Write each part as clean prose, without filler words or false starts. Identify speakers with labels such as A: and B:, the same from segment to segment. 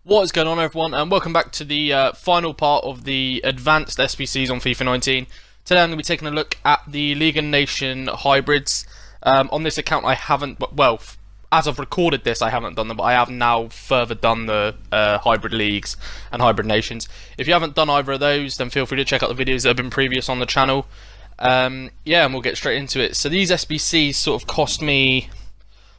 A: What is going on, everyone, and welcome back to the final part of the advanced SBCs on FIFA 19. Today I'm going to be taking a look at the League and Nation hybrids. On this account I haven't, well, as I've recorded this I haven't done them, but I have now further done the hybrid leagues and hybrid nations. If you haven't done either of those, then feel free to check out the videos that have been previous on the channel. Yeah, and we'll get straight into it. So these SBCs sort of cost me,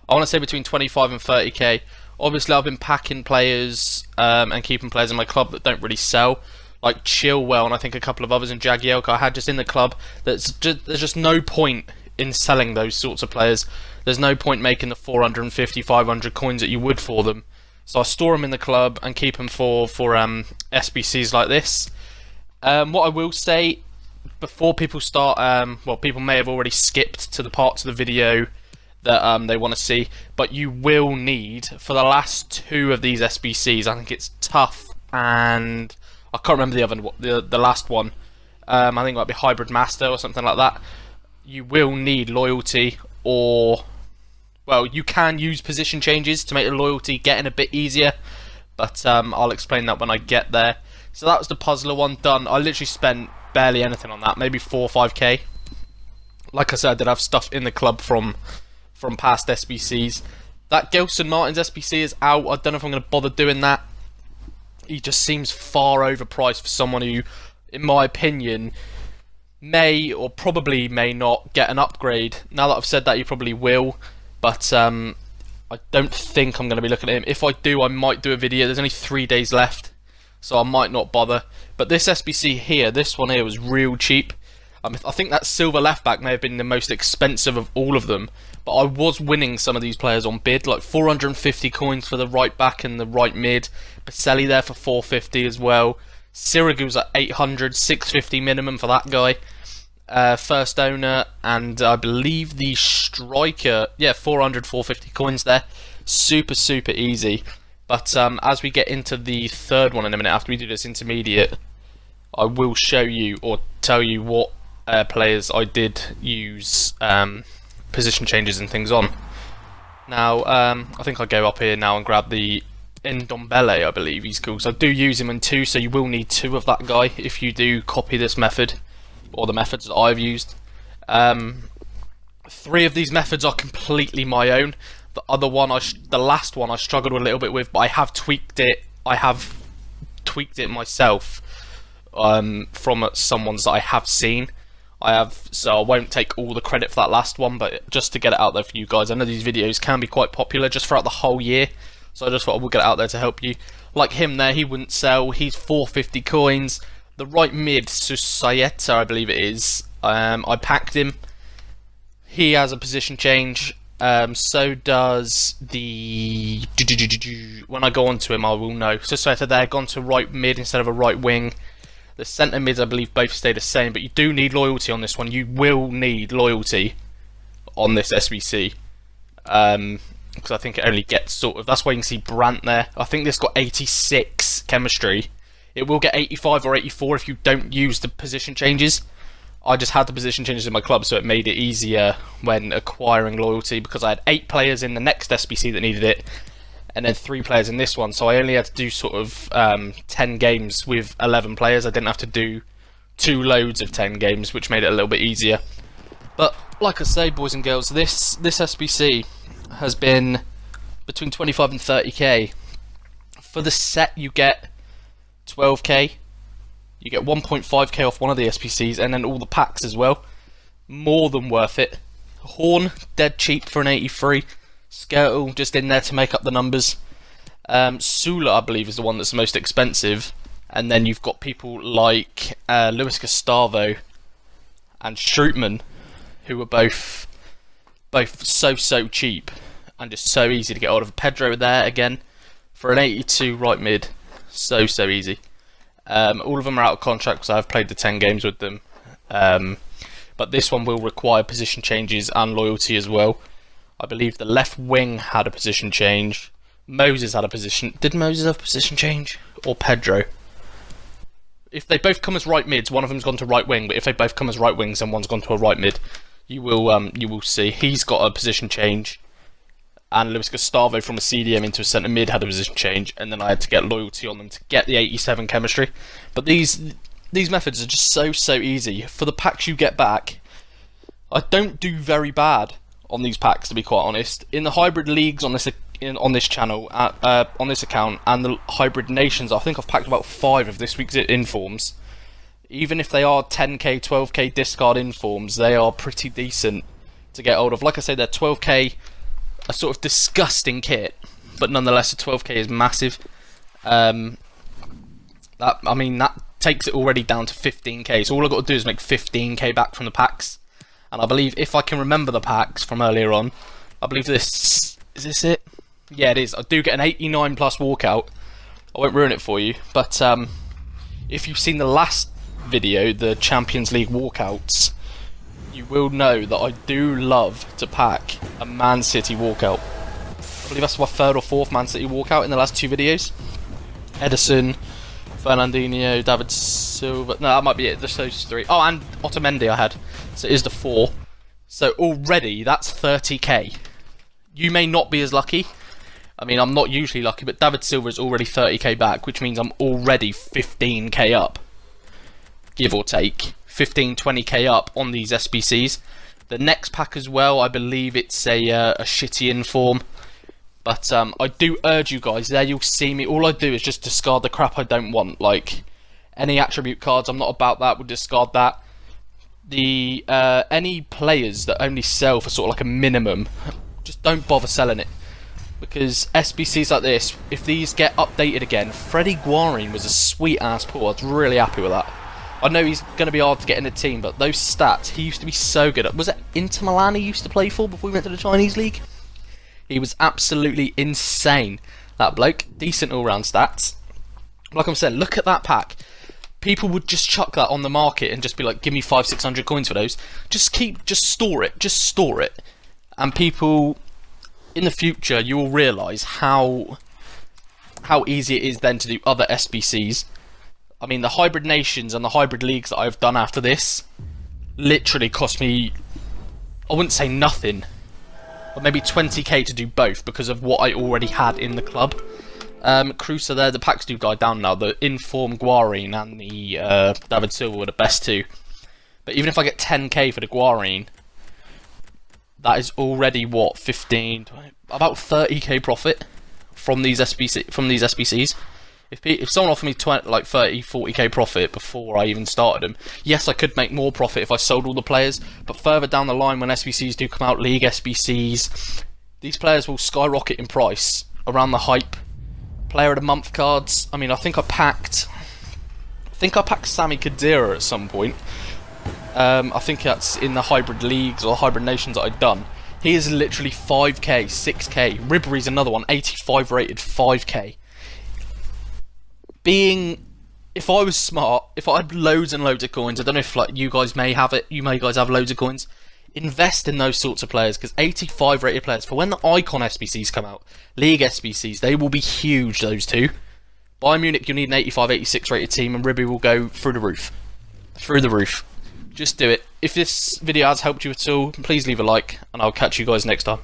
A: I want to say between 25 and 30k. Obviously, I've been packing players and keeping players in my club that don't really sell, like Chilwell and I think a couple of others in Jagielka I had just in the club. There's just no point in selling those sorts of players. There's no point making the 450, 500 coins that you would for them. So I store them in the club and keep them for SBCs like this. What I will say, before people start, well, people may have already skipped to the parts of the video that they want to see, but you will need, for the last two of these SBCs, I think it's Tough and I can't remember the other, the last one, I think it might be Hybrid Master or something like that. You will need loyalty, or, well, you can use position changes to make the loyalty getting a bit easier, but I'll explain that when I get there. So that was the puzzler one done. I literally spent barely anything on that, maybe 4 or 5k. Like I said, I did have stuff in the club from past SBCs. That Gelson Martins SBC is out. I don't know if I'm going to bother doing that. He just seems far overpriced for someone who, in my opinion, may or probably may not get an upgrade. Now that I've said that, you probably will, but I don't think I'm going to be looking at him. If I do, I might do a video. There's only 3 days left, so I might not bother. But this SBC here, this one here, was real cheap. I think that silver left back may have been the most expensive of all of them, but I was winning some of these players on bid, like 450 coins for the right back and the right mid. Baselli there for 450 as well. Sirigu's at 800, 650 minimum for that guy. First owner, and I believe the striker, yeah, 400, 450 coins there. Super easy. But as we get into the third one in a minute, after we do this intermediate, I will show you or tell you what players I did use position changes and things on. Now, I think I'll go up here now and grab the Ndombele, I believe he's called. So I do use him in 2, so you will need 2 of that guy if you do copy this method, or the methods that I've used. 3 of these methods are completely my own. The other one, the last one, I struggled a little bit with, but I have tweaked it. I have tweaked it myself from someone's that I have seen. So I won't take all the credit for that last one, but just to get it out there for you guys. I know these videos can be quite popular just throughout the whole year, so I just thought I would get it out there to help you. Like him there, he wouldn't sell. He's 450 coins. The right mid, Susayeta, I believe it is. I packed him. He has a position change. So does the... When I go onto him, I will know. Susayeta there, gone to right mid instead of a right wing. The centre mids, I believe, both stay the same, but you do need loyalty on this one. You will need loyalty on this SBC. Because I think it only gets sort of... That's why you can see Brandt there. I think this got 86 chemistry. It will get 85 or 84 if you don't use the position changes. I just had the position changes in my club, so it made it easier when acquiring loyalty, because I had 8 players in the next SBC that needed it, and then 3 players in this one, so I only had to do sort of 10 games with 11 players. I didn't have to do 2 loads of 10 games, which made it a little bit easier. But like I say, boys and girls, this SBC has been between 25 and 30k. For the set you get 12k, you get 1.5k off one of the SBCs, and then all the packs as well. More than worth it. Horn, dead cheap for an 83. Skirtle just in there to make up the numbers. Sula, I believe, is the one that's the most expensive, and then you've got people like Luis Gustavo and Strootman, who are both so cheap and just so easy to get hold of. Pedro there again for an 82 right mid, so easy. All of them are out of contract because I've played the 10 games with them, but this one will require position changes and loyalty as well. I believe the left wing had a position change. Moses had a position... Did Moses have a position change? Or Pedro? If they both come as right mids, one of them's gone to right wing, but if they both come as right wings and one's gone to a right mid, you will see. He's got a position change. and Luis Gustavo from a CDM into a centre mid had a position change, and then I had to get loyalty on them to get the 87 chemistry. But these methods are just so easy. For the packs you get back, I don't do very bad on these packs, to be quite honest. In the hybrid leagues on this channel, on this account, and the hybrid nations, I think I've packed about 5 of this week's informs. Even if they are 10k, 12k discard informs, they are pretty decent to get hold of. Like I say, they're 12k, a sort of disgusting kit, but nonetheless a 12k is massive. That takes it already down to 15k, so all I've got to do is make 15k back from the packs. And I believe, if I can remember the packs from earlier on, I believe is this it? Yeah, it is. I do get an 89 plus walkout. I won't ruin it for you, but if you've seen the last video, the Champions League walkouts, you will know that I do love to pack a Man City walkout. I believe that's my 3rd or 4th Man City walkout in the last 2 videos. Edison, Fernandinho, David Silva. No, that might be it. Just those 3. Oh, and Otamendi I had. So it is the 4. So already that's 30k. You may not be as lucky. I mean, I'm not usually lucky, but David Silva is already 30k back, which means I'm already 15k up. Give or take. 15, 20k up on these SBCs. The next pack as well, I believe it's a shitty inform. But I do urge you guys, there you'll see me, all I do is just discard the crap I don't want. Like, any attribute cards, I'm not about that, we'll discard that. The any players that only sell for sort of like a minimum, just don't bother selling it. Because SBCs like this, if these get updated again, Freddie Guarin was a sweet ass pull, I was really happy with that. I know he's going to be hard to get in the team, but those stats, he used to be so good at. Was it Inter Milan he used to play for before we went to the Chinese League? He was absolutely insane, that bloke. Decent all-round stats. Like I said, look at that pack. People would just chuck that on the market and just be like, give me 500-600 coins for those. Just store it. And people, in the future, you will realise how easy it is then to do other SBCs. I mean, the hybrid nations and the hybrid leagues that I've done after this literally cost me, I wouldn't say nothing, but maybe 20k to do both because of what I already had in the club. Cruiser there, the packs do die down now. The Inform Guarin and the David Silva were the best 2. But even if I get 10k for the Guarin, that is already what, 15, 20, about 30k profit from these SBCs. If someone offered me 30, 40k profit before I even started them, yes, I could make more profit if I sold all the players, but further down the line when SBCs do come out, League SBCs, these players will skyrocket in price around the hype. Player of the month cards, I mean, I think I packed Sami Khedira at some point. I think that's in the hybrid leagues or hybrid nations that I've done. He is literally 5k, 6k. Ribery's another one, 85 rated, 5k. If I was smart, if I had loads and loads of coins, I don't know if you guys may have it, guys have loads of coins, invest in those sorts of players, because 85 rated players, for when the Icon SBCs come out, League SBCs, they will be huge, those 2. Bayern Munich, you'll need an 85, 86 rated team, and Ribery will go through the roof. Through the roof. Just do it. If this video has helped you at all, please leave a like, and I'll catch you guys next time.